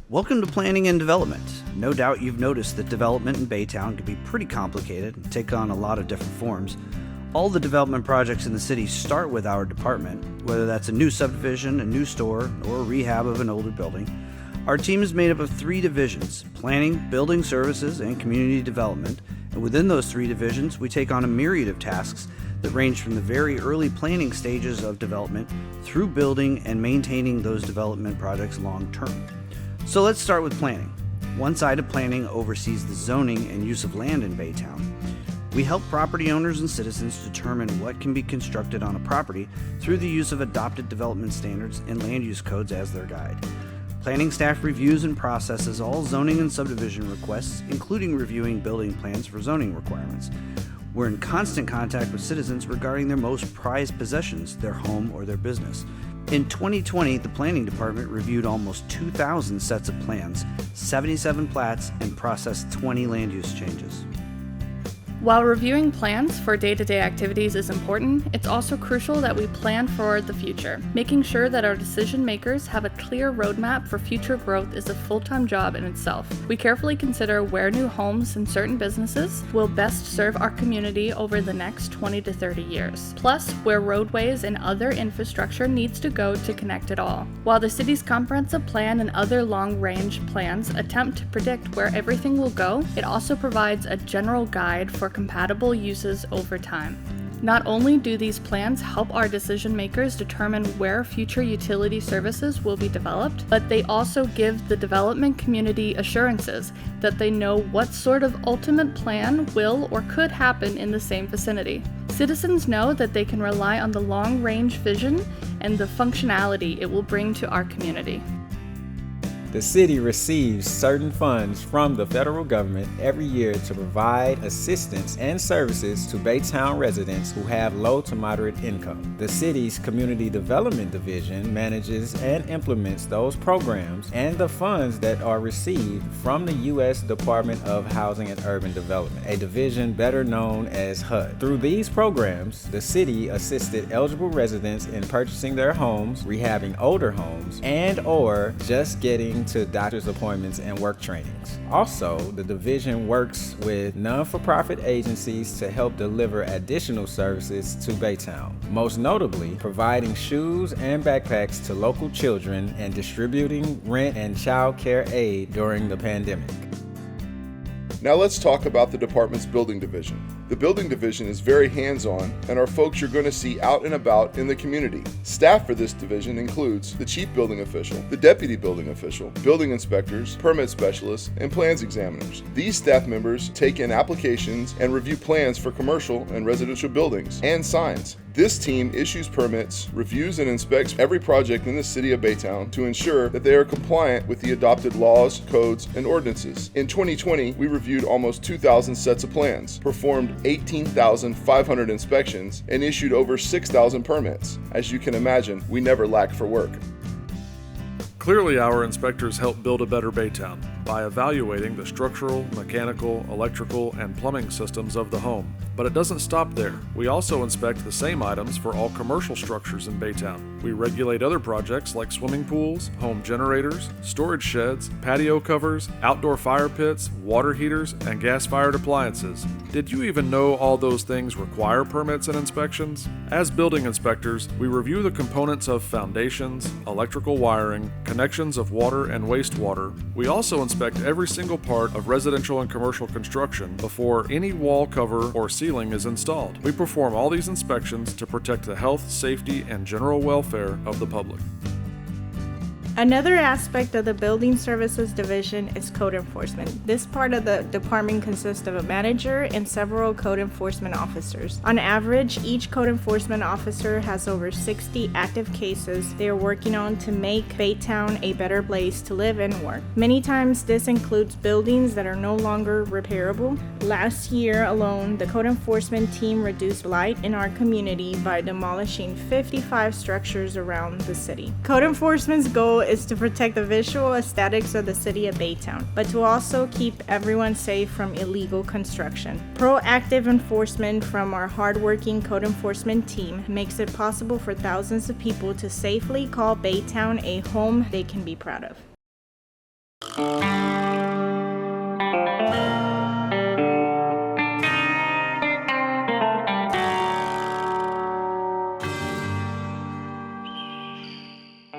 Welcome to Planning and Development. No doubt you've noticed that development in Baytown can be pretty complicated and take on a lot of different forms. All the development projects in the city start with our department, whether that's a new subdivision, a new store, or a rehab of an older building. Our team is made up of 3 divisions: planning, building services, and community development. And within those 3 divisions, we take on a myriad of tasks that range from the very early planning stages of development through building and maintaining those development projects long term. So let's start with planning. One side of planning oversees the zoning and use of land in Baytown. We help property owners and citizens determine what can be constructed on a property through the use of adopted development standards and land use codes as their guide. Planning staff reviews and processes all zoning and subdivision requests, including reviewing building plans for zoning requirements. We're in constant contact with citizens regarding their most prized possessions, their home or their business. In 2020, the Planning Department reviewed almost 2,000 sets of plans, 77 plats, and processed 20 land use changes. While reviewing plans for day-to-day activities is important, it's also crucial that we plan for the future. Making sure that our decision makers have a clear roadmap for future growth is a full-time job in itself. We carefully consider where new homes and certain businesses will best serve our community over the next 20 to 30 years, plus where roadways and other infrastructure needs to go to connect it all. While the city's comprehensive plan and other long-range plans attempt to predict where everything will go, it also provides a general guide for compatible uses over time. Not only do these plans help our decision makers determine where future utility services will be developed, but they also give the development community assurances that they know what sort of ultimate plan will or could happen in the same vicinity. Citizens know that they can rely on the long-range vision and the functionality it will bring to our community. The city receives certain funds from the federal government every year to provide assistance and services to Baytown residents who have low to moderate income. The city's Community Development Division manages and implements those programs and the funds that are received from the U.S. Department of Housing and Urban Development, a division better known as HUD. Through these programs, the city assisted eligible residents in purchasing their homes, rehabbing older homes, and/or just getting to doctor's appointments and work trainings. Also, the division works with non-for-profit agencies to help deliver additional services to Baytown, most notably providing shoes and backpacks to local children and distributing rent and child care aid during the pandemic. Now let's talk about the department's building division. The building division is very hands-on and are folks you're going to see out and about in the community. Staff for this division includes the chief building official, the deputy building official, building inspectors, permit specialists, and plans examiners. These staff members take in applications and review plans for commercial and residential buildings and signs. This team issues permits, reviews, and inspects every project in the city of Baytown to ensure that they are compliant with the adopted laws, codes, and ordinances. In 2020, we reviewed almost 2,000 sets of plans, performed 18,500 inspections, and issued over 6,000 permits. As you can imagine, we never lack for work. Clearly, our inspectors help build a better Baytown by evaluating the structural, mechanical, electrical, and plumbing systems of the home. But it doesn't stop there. We also inspect the same items for all commercial structures in Baytown. We regulate other projects like swimming pools, home generators, storage sheds, patio covers, outdoor fire pits, water heaters, and gas-fired appliances. Did you even know all those things require permits and inspections? As building inspectors, we review the components of foundations, electrical wiring, connections of water and wastewater. We also inspect every single part of residential and commercial construction before any wall cover or ceiling is installed. We perform all these inspections to protect the health, safety, and general welfare of the public. Another aspect of the Building Services Division is code enforcement. This part of the department consists of a manager and several code enforcement officers. On average, each code enforcement officer has over 60 active cases they are working on to make Baytown a better place to live and work. Many times this includes buildings that are no longer repairable. Last year alone, the code enforcement team reduced blight in our community by demolishing 55 structures around the city. Code enforcement's goal is to protect the visual aesthetics of the city of Baytown, but to also keep everyone safe from illegal construction. Proactive enforcement from our hardworking code enforcement team makes it possible for thousands of people to safely call Baytown a home they can be proud of.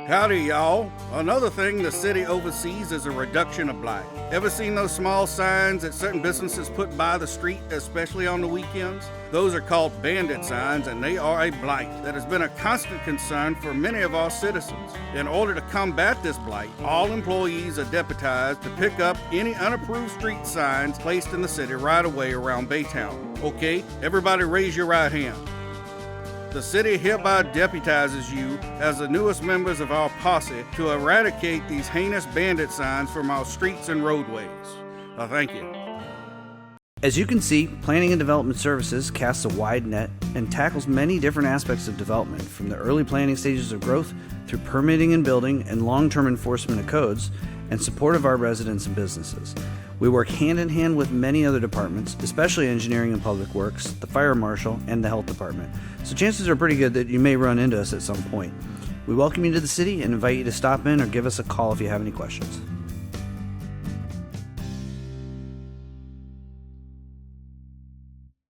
Howdy, y'all. Another thing the city oversees is a reduction of blight. Ever seen those small signs that certain businesses put by the street, especially on the weekends? Those are called bandit signs, and they are a blight that has been a constant concern for many of our citizens. In order to combat this blight, all employees are deputized to pick up any unapproved street signs placed in the city right away around Baytown. Okay, everybody raise your right hand. The city hereby deputizes you as the newest members of our posse to eradicate these heinous bandit signs from our streets and roadways. Thank you. As you can see, Planning and Development Services casts a wide net and tackles many different aspects of development, from the early planning stages of growth through permitting and building and long-term enforcement of codes and support of our residents and businesses. We work hand in hand with many other departments, especially engineering and public works, the fire marshal, and the health department. So chances are pretty good that you may run into us at some point. We welcome you to the city and invite you to stop in or give us a call if you have any questions.